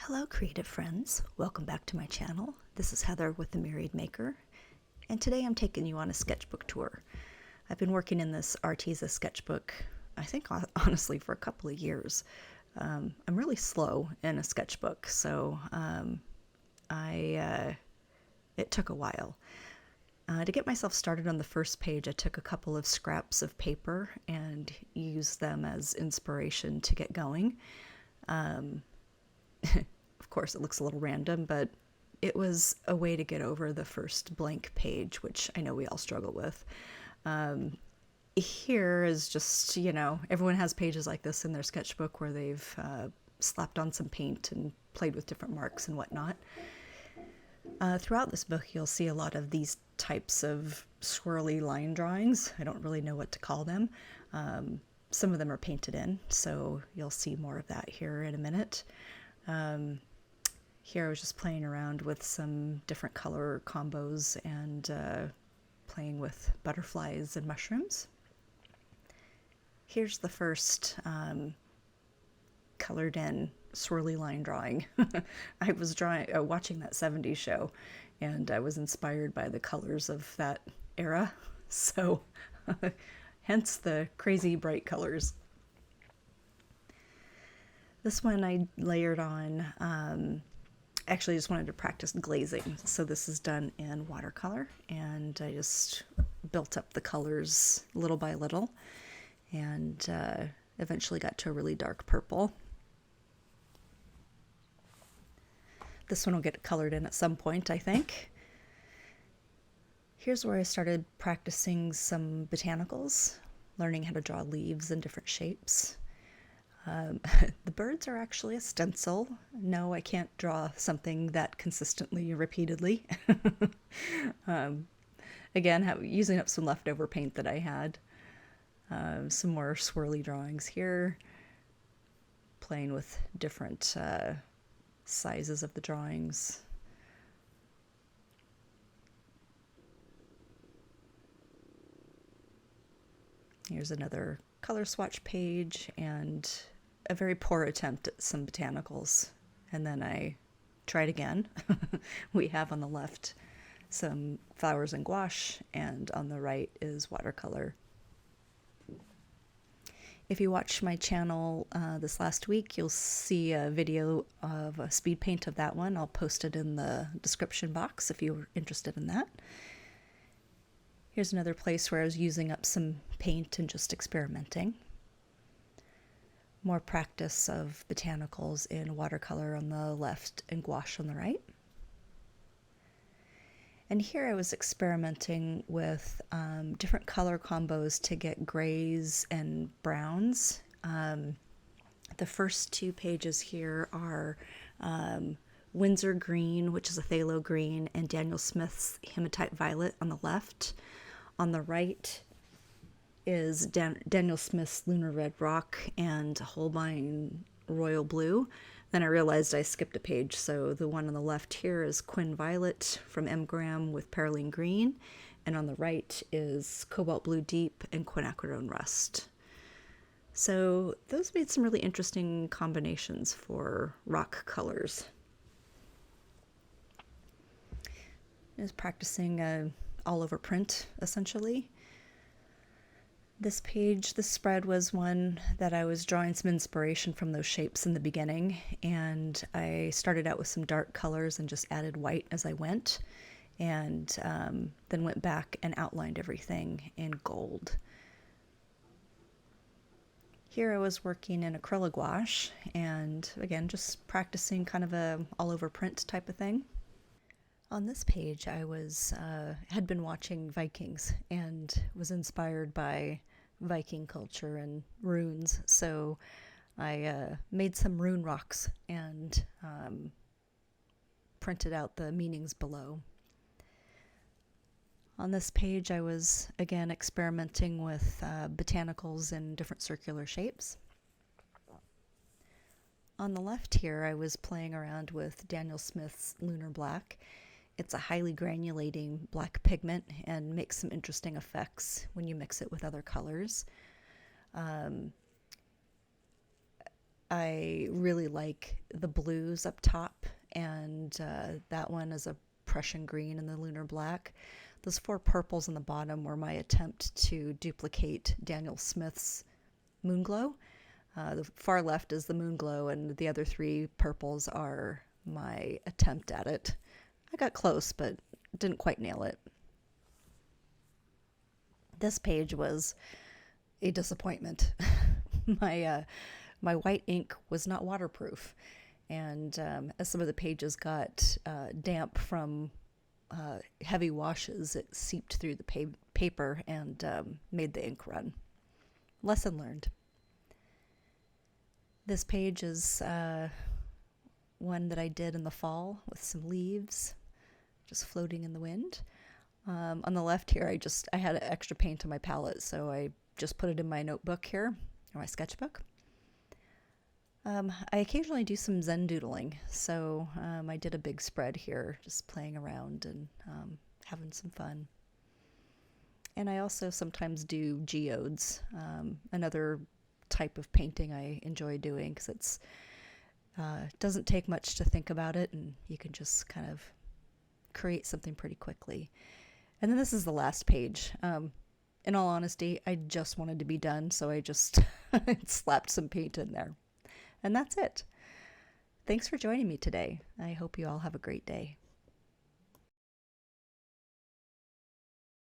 Hello creative friends, welcome back to my channel. This is Heather with The Myriad Maker, and today I'm taking you on a sketchbook tour. I've been working in this Arteza sketchbook, I think honestly for a couple of years. I'm really slow in a sketchbook, so it took a while. To get myself started on the first page, I took a couple of scraps of paper and used them as inspiration to get going. Of course, it looks a little random, but it was a way to get over the first blank page, which I know we all struggle with. Here is just, everyone has pages like this in their sketchbook where they've slapped on some paint and played with different marks and whatnot. Throughout this book, you'll see a lot of these types of swirly line drawings. I don't really know what to call them. Some of them are painted in, so you'll see more of that here in a minute. Here I was just playing around with some different color combos and playing with butterflies and mushrooms. Here's the first colored in swirly line drawing. I was watching that 70s show, and I was inspired by the colors of that era, so hence the crazy bright colors. This one I layered on, actually just wanted to practice glazing, so this is done in watercolor, and I just built up the colors little by little, and eventually got to a really dark purple. This one will get colored in at some point, I think. Here's where I started practicing some botanicals, learning how to draw leaves in different shapes. The birds are actually a stencil. No, I can't draw something that consistently, repeatedly. Again, using up some leftover paint that I had. Some more swirly drawings here. Playing with different sizes of the drawings. Here's another color swatch page and a very poor attempt at some botanicals. And then I tried again. We have on the left some flowers and gouache, and on the right is watercolor. If you watch my channel this last week, you'll see a video of a speed paint of that one. I'll post it in the description box if you're interested in that. Here's another place where I was using up some paint and just experimenting. More practice of botanicals in watercolor on the left and gouache on the right. And here I was experimenting with different color combos to get grays and browns. The first two pages here are Windsor Green, which is a phthalo green, and Daniel Smith's Hematite Violet on the left. On the right is Daniel Smith's Lunar Red Rock and Holbein Royal Blue. Then I realized I skipped a page, so the one on the left here is Quin Violet from M. Graham with Perylene Green, and on the right is Cobalt Blue Deep and Quinacridone Rust. So those made some really interesting combinations for rock colors. I was practicing all-over print, essentially. This page, this spread was one that I was drawing some inspiration from those shapes in the beginning, and I started out with some dark colors and just added white as I went, and then went back and outlined everything in gold. Here I was working in acrylic gouache, and again, just practicing kind of a all-over print type of thing. On this page, I had been watching Vikings and was inspired by Viking culture and runes, so I made some rune rocks and printed out the meanings below. On this page, I was again experimenting with botanicals in different circular shapes. On the left here, I was playing around with Daniel Smith's Lunar Black. It's a highly granulating black pigment and makes some interesting effects when you mix it with other colors. I really like the blues up top, and that one is a Prussian green and the lunar black. Those four purples on the bottom were my attempt to duplicate Daniel Smith's Moonglow. The far left is the Moonglow, and the other three purples are my attempt at it. I got close, but didn't quite nail it. This page was a disappointment. My white ink was not waterproof, and as some of the pages got damp from heavy washes, it seeped through the paper and made the ink run. Lesson learned. This page is one that I did in the fall with some leaves just floating in the wind. On the left here, I had extra paint on my palette, so I just put it in my notebook here, or my sketchbook. I occasionally do some Zen doodling, so I did a big spread here, just playing around and having some fun. And I also sometimes do geodes, another type of painting I enjoy doing because it's doesn't take much to think about it, and you can just kind of create something pretty quickly. And then this is the last page. In all honesty, I just wanted to be done, so I just slapped some paint in there. And that's it. Thanks for joining me today. I hope you all have a great day.